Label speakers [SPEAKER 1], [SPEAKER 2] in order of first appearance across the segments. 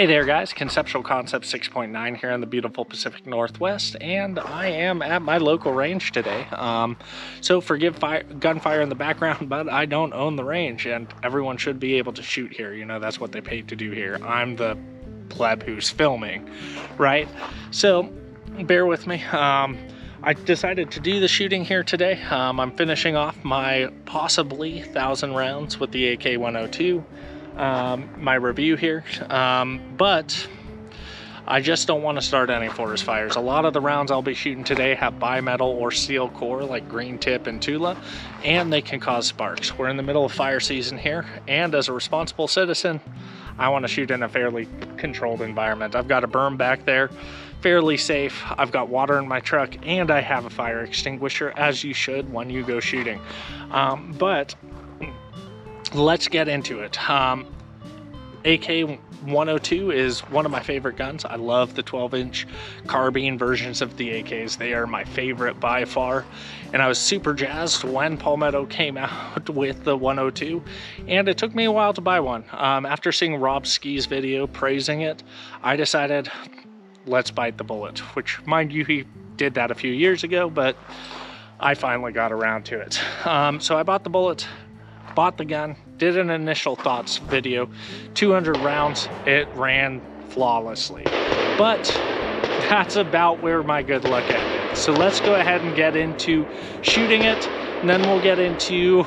[SPEAKER 1] Hey there guys, Conceptual Concept 6.9 here in the beautiful Pacific Northwest, and I am at my local range today. So forgive gunfire in the background, but I don't own the range, and everyone should be able to shoot here. You know, that's what they paid to do here. I'm the pleb who's filming, right? So bear with me. I decided to do the shooting here today. I'm finishing off my possibly 1,000 rounds with the AK-102. My review here, but I just don't want to start any forest fires. A lot of the rounds I'll be shooting today have bimetal or steel core like green tip and Tula, and they can cause sparks. We're in the middle of fire season here, and as a responsible citizen, I want to shoot in a fairly controlled environment. I've got a berm back there, fairly safe. I've got water in my truck, and I have a fire extinguisher, as you should when you go shooting. But let's get into it. AK-102 is one of my favorite guns. I love the 12-inch carbine versions of the AKs. They are my favorite by far. And I was super jazzed when Palmetto came out with the 102. And it took me a while to buy one. After seeing Rob Ski's video praising it, I decided, let's bite the bullet. Which, mind you, he did that a few years ago, but I finally got around to it. So I bought the bullet, bought the gun, did an initial thoughts video. 200 rounds, it ran flawlessly. But that's about where my good luck ended. So let's go ahead and get into shooting it, and then we'll get into,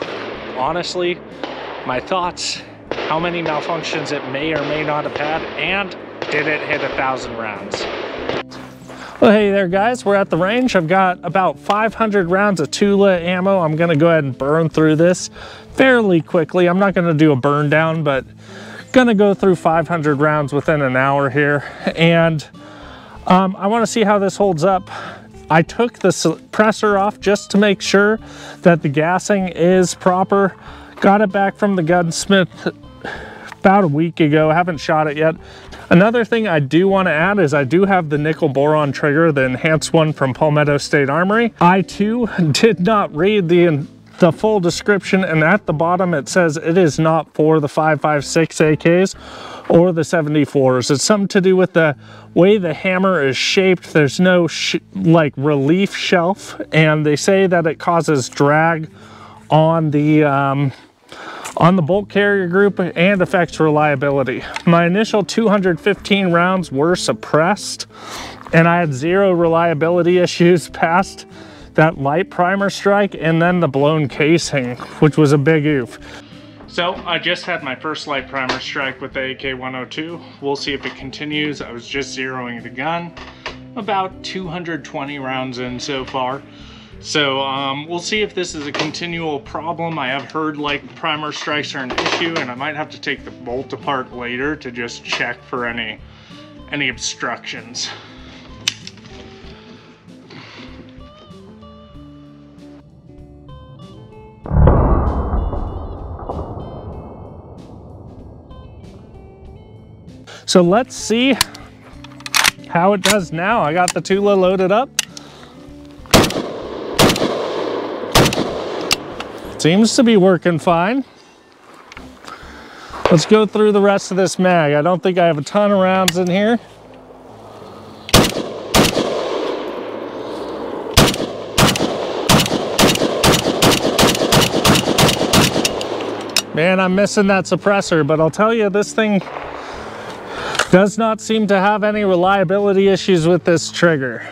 [SPEAKER 1] honestly, my thoughts, how many malfunctions it may or may not have had, and did it hit 1,000 rounds. Well, hey there guys, we're at the range. I've got about 500 rounds of Tula ammo. I'm gonna go ahead and burn through this fairly quickly. I'm not gonna do a burn down, but gonna go through 500 rounds within an hour here. And I wanna see how this holds up. I took the suppressor off just to make sure that the gassing is proper. Got it back from the gunsmith about a week ago. I haven't shot it yet. Another thing I do want to add is I do have the Nickel Boron trigger, the enhanced one from Palmetto State Armory. I too did not read the full description, and at the bottom it says it is not for the 5.56 AKs or the 74s. It's something to do with the way the hammer is shaped. There's no like relief shelf, and they say that it causes drag on the bolt carrier group and affects reliability. My initial 215 rounds were suppressed, and I had 0 reliability issues past that light primer strike and then the blown casing, which was a big oof. So I just had my first light primer strike with the AK-102. We'll see if it continues. I was just zeroing the gun, about 220 rounds in so far. So we'll see if this is a continual problem. I have heard like primer strikes are an issue, and I might have to take the bolt apart later to just check for any obstructions. So let's see how it does now. I got the Tula loaded up. Seems to be working fine. Let's go through the rest of this mag. I don't think I have a ton of rounds in here. Man, I'm missing that suppressor, but I'll tell you, this thing does not seem to have any reliability issues with this trigger.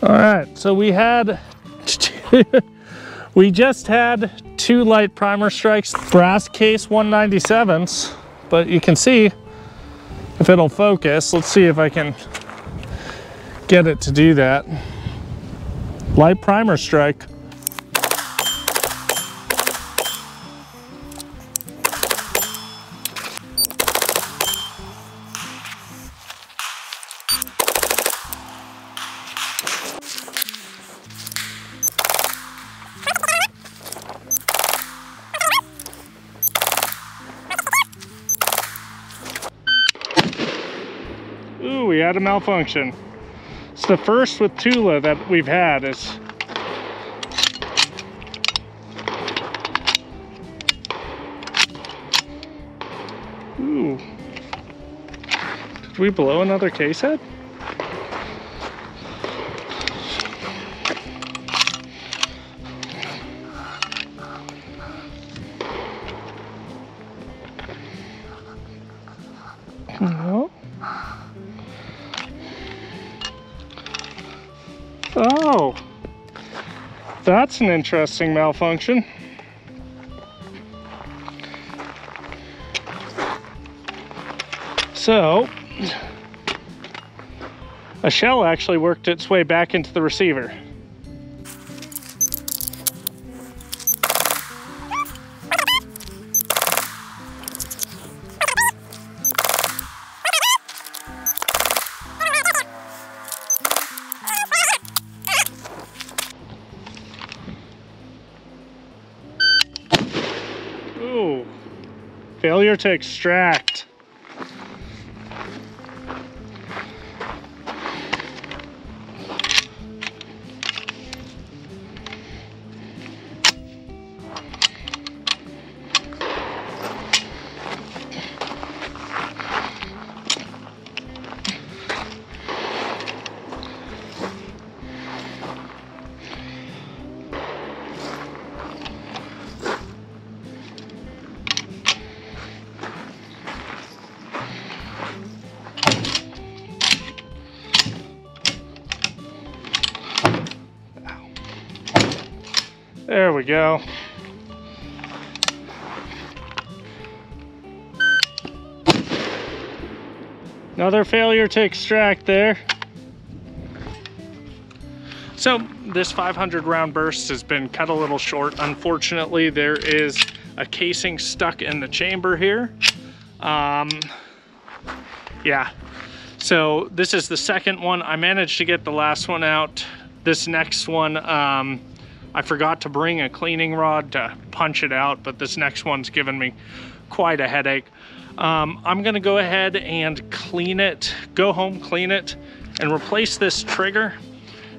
[SPEAKER 1] All right, so we just had 2 light primer strikes, brass case 197s, but you can see if it'll focus. Let's see if I can get it to do that. Light primer strike. we had a malfunction. It's the first with Tula that we've had. Ooh. Did we blow another case head? No. Oh, that's an interesting malfunction. So, a shell actually worked its way back into the receiver. Ooh, failure to extract. There we go. Another failure to extract there. So this 500 round burst has been cut a little short. Unfortunately, there is a casing stuck in the chamber here. Yeah, so this is the second one. I managed to get the last one out. This next one, I forgot to bring a cleaning rod to punch it out, but this next one's given me quite a headache. I'm gonna go ahead and clean it, go home, clean it, and replace this trigger,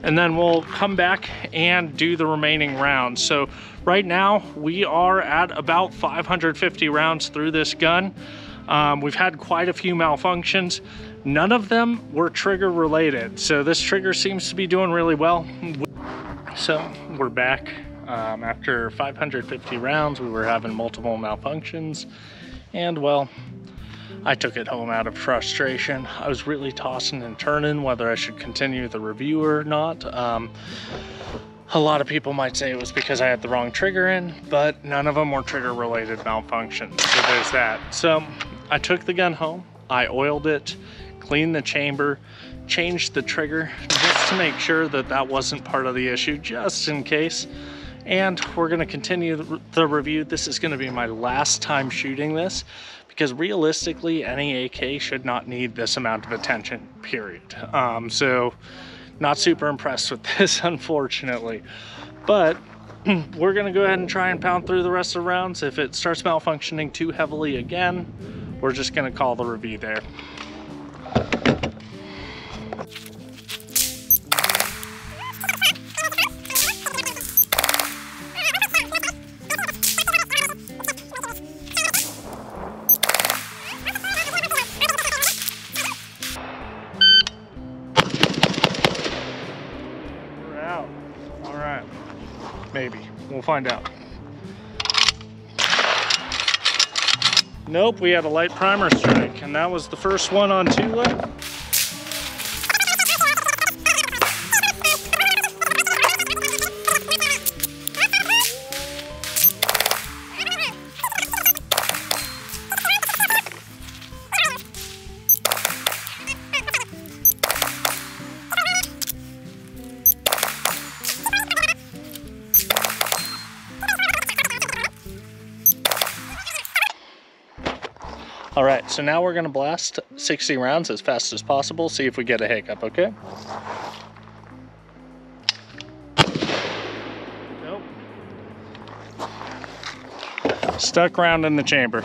[SPEAKER 1] and then we'll come back and do the remaining rounds. So right now, we are at about 550 rounds through this gun. We've had quite a few malfunctions. None of them were trigger related, so this trigger seems to be doing really well. So we're back. After 550 rounds, we were having multiple malfunctions, and well, I took it home out of frustration. I was really tossing and turning whether I should continue the review or not. A lot of people might say it was because I had the wrong trigger in, but none of them were trigger related malfunctions, so there's that. So I took the gun home, I oiled it, cleaned the chamber, changed the trigger just to make sure that that wasn't part of the issue, just in case. And we're going to continue the review. This is going to be my last time shooting this, because realistically any AK should not need this amount of attention, period. So not super impressed with this, unfortunately, but we're going to go ahead and try and pound through the rest of the rounds. If it starts malfunctioning too heavily again, we're just going to call the review there. Maybe. We'll find out. Nope, we had a light primer strike, and that was the first one on Tula. All right, so now we're gonna blast 60 rounds as fast as possible, see if we get a hiccup, okay? Nope. Stuck round in the chamber.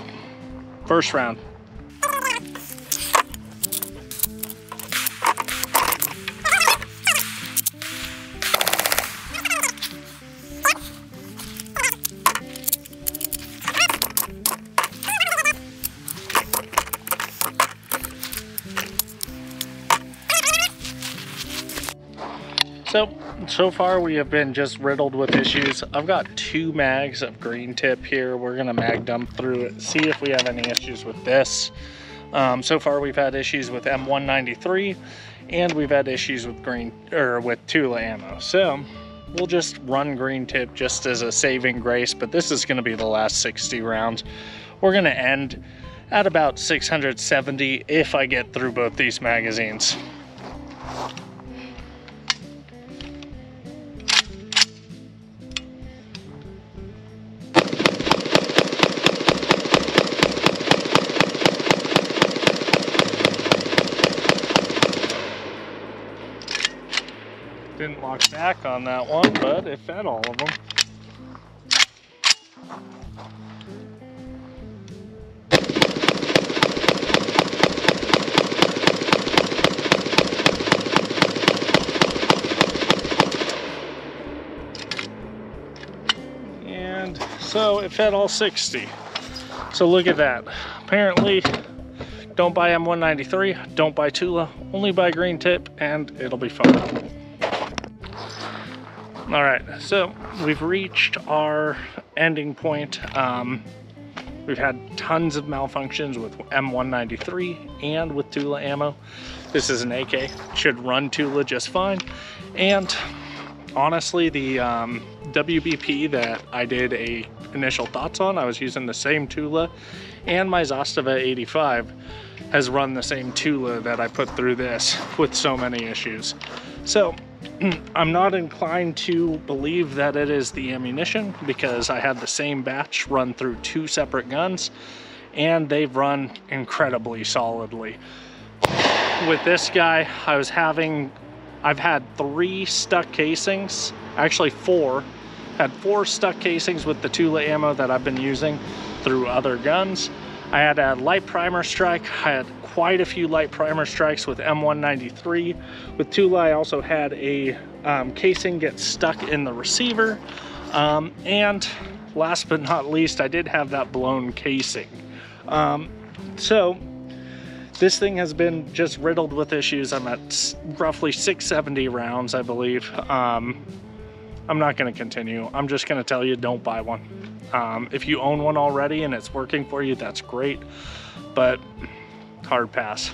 [SPEAKER 1] First round. So far we have been just riddled with issues. I've got 2 mags of green tip here. We're gonna mag dump through it, see if we have any issues with this. So far we've had issues with M193, and we've had issues with with Tula ammo. So we'll just run green tip just as a saving grace, but this is gonna be the last 60 rounds. We're gonna end at about 670 if I get through both these magazines. Didn't lock back on that one, but it fed all of them. And so it fed all 60. So look at that. Apparently, don't buy M193, don't buy Tula, only buy green tip, and it'll be fun. All right, so we've reached our ending point. We've had tons of malfunctions with M193 and with Tula ammo. This is an AK, should run Tula just fine. And honestly, the WBP that I did initial thoughts on, I was using the same Tula, and my Zastava 85 has run the same Tula that I put through this with so many issues. So I'm not inclined to believe that it is the ammunition, because I had the same batch run through 2 separate guns and they've run incredibly solidly. With this guy, I've had 3 stuck casings, actually 4. Had 4 stuck casings with the Tula ammo that I've been using through other guns. I had a light primer strike. I had quite a few light primer strikes with M193. With Tula, I also had a casing get stuck in the receiver. And last but not least, I did have that blown casing. So this thing has been just riddled with issues. I'm at roughly 670 rounds, I believe. I'm not going to continue. I'm just going to tell you, don't buy one. If you own one already and it's working for you, that's great, but hard pass.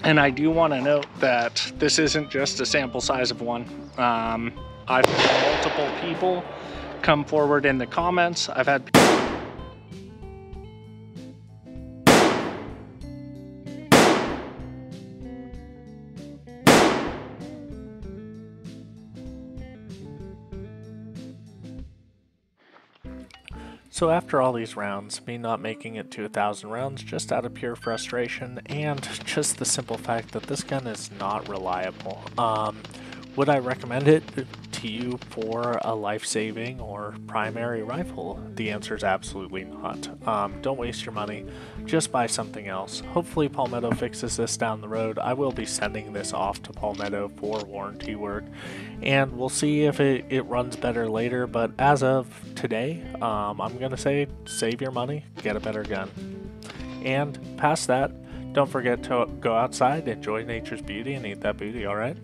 [SPEAKER 1] And I do want to note that this isn't just a sample size of one. I've had multiple people come forward in the comments. I've had So after all these rounds, me not making it to 1,000 rounds just out of pure frustration and just the simple fact that this gun is not reliable. Would I recommend it to you for a life-saving or primary rifle? The answer is absolutely not. Don't waste your money. Just buy something else. Hopefully Palmetto fixes this down the road. I will be sending this off to Palmetto for warranty work, and we'll see if it runs better later. But as of today, I'm going to say save your money, get a better gun. And past that, don't forget to go outside, enjoy nature's beauty, and eat that booty, alright?